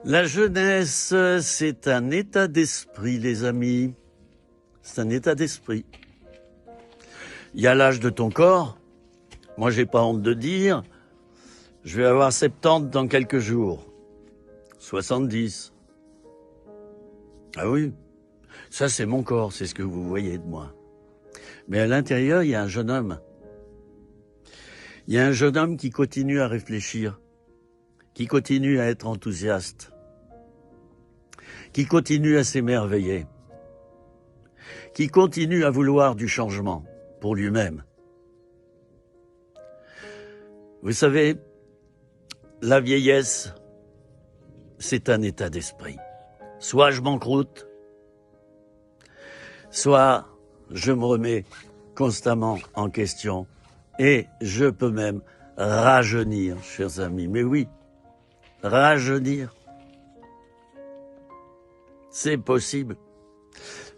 La jeunesse, c'est un état d'esprit, les amis. C'est un état d'esprit. Il y a l'âge de ton corps. Moi, j'ai pas honte de dire, je vais avoir 70 dans quelques jours. 70. Ah oui, ça c'est mon corps, c'est ce que vous voyez de moi. Mais à l'intérieur, il y a un jeune homme. Il y a un jeune homme qui continue à réfléchir, qui continue à être enthousiaste, qui continue à s'émerveiller, qui continue à vouloir du changement pour lui-même. Vous savez, la vieillesse, c'est un état d'esprit. Soit je m'encroute, soit je me remets constamment en question et je peux même rajeunir, chers amis. Mais oui, rajeunir, c'est possible.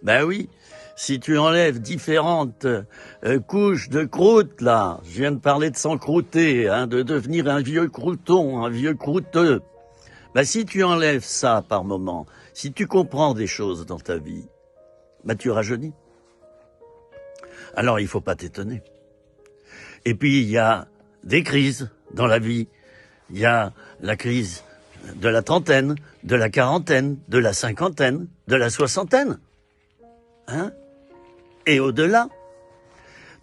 Ben oui, si tu enlèves différentes couches de croûte, là, je viens de parler de s'encrouter, de devenir un vieux crouton, un vieux croûteux. Ben si tu enlèves ça par moment, si tu comprends des choses dans ta vie, ben tu rajeunis. Alors il faut pas t'étonner. Et puis il y a des crises dans la vie. Il y a la crise de la trentaine, de la quarantaine, de la cinquantaine, de la soixantaine. Et au-delà,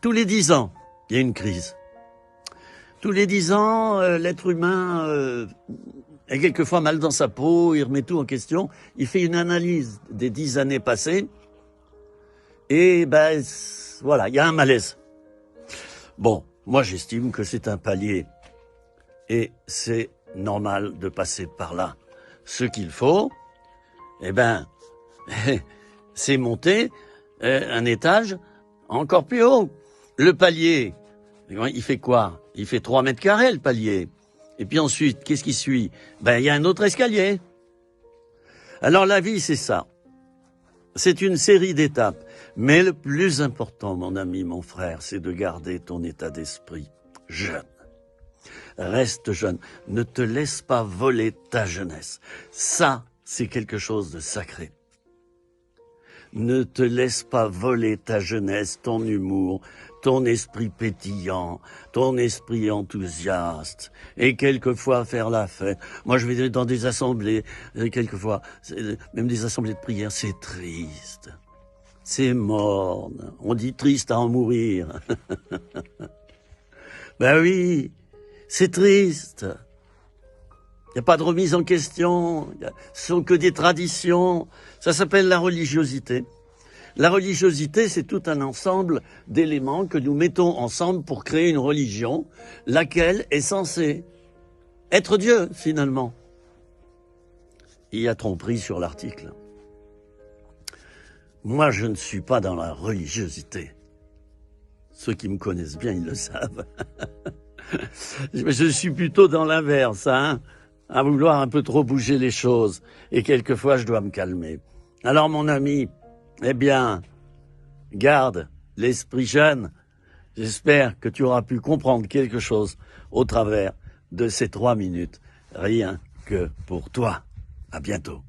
tous les 10 ans, il y a une crise. Tous les 10 ans, l'être humain est quelquefois mal dans sa peau, il remet tout en question, il fait une analyse des 10 années passées, et ben voilà, il y a un malaise. Bon, moi j'estime que c'est un palier, et c'est normal de passer par là. Ce qu'il faut, eh ben, c'est monter un étage encore plus haut. Le palier, il fait quoi? Il fait 3 mètres carrés, le palier. Et puis ensuite, qu'est-ce qui suit? Ben, il y a un autre escalier. Alors la vie, c'est ça. C'est une série d'étapes. Mais le plus important, mon ami, mon frère, c'est de garder ton état d'esprit jeune. Reste jeune. Ne te laisse pas voler ta jeunesse. Ça, c'est quelque chose de sacré. Ne te laisse pas voler ta jeunesse, ton humour, ton esprit pétillant, ton esprit enthousiaste, et quelquefois faire la fête. Moi, je vais dans des assemblées, quelquefois, même des assemblées de prière, c'est triste. C'est morne. On dit triste à en mourir. Ben oui, c'est triste. Il n'y a pas de remise en question, ce sont que des traditions. Ça s'appelle la religiosité. La religiosité, c'est tout un ensemble d'éléments que nous mettons ensemble pour créer une religion, laquelle est censée être Dieu, finalement. Il y a tromperie sur l'article. Moi, je ne suis pas dans la religiosité. Ceux qui me connaissent bien, ils le savent. Je suis plutôt dans l'inverse, à vouloir un peu trop bouger les choses. Et quelquefois, je dois me calmer. Alors, mon ami, eh bien, garde l'esprit jeune. J'espère que tu auras pu comprendre quelque chose au travers de ces 3 minutes. Rien que pour toi. À bientôt.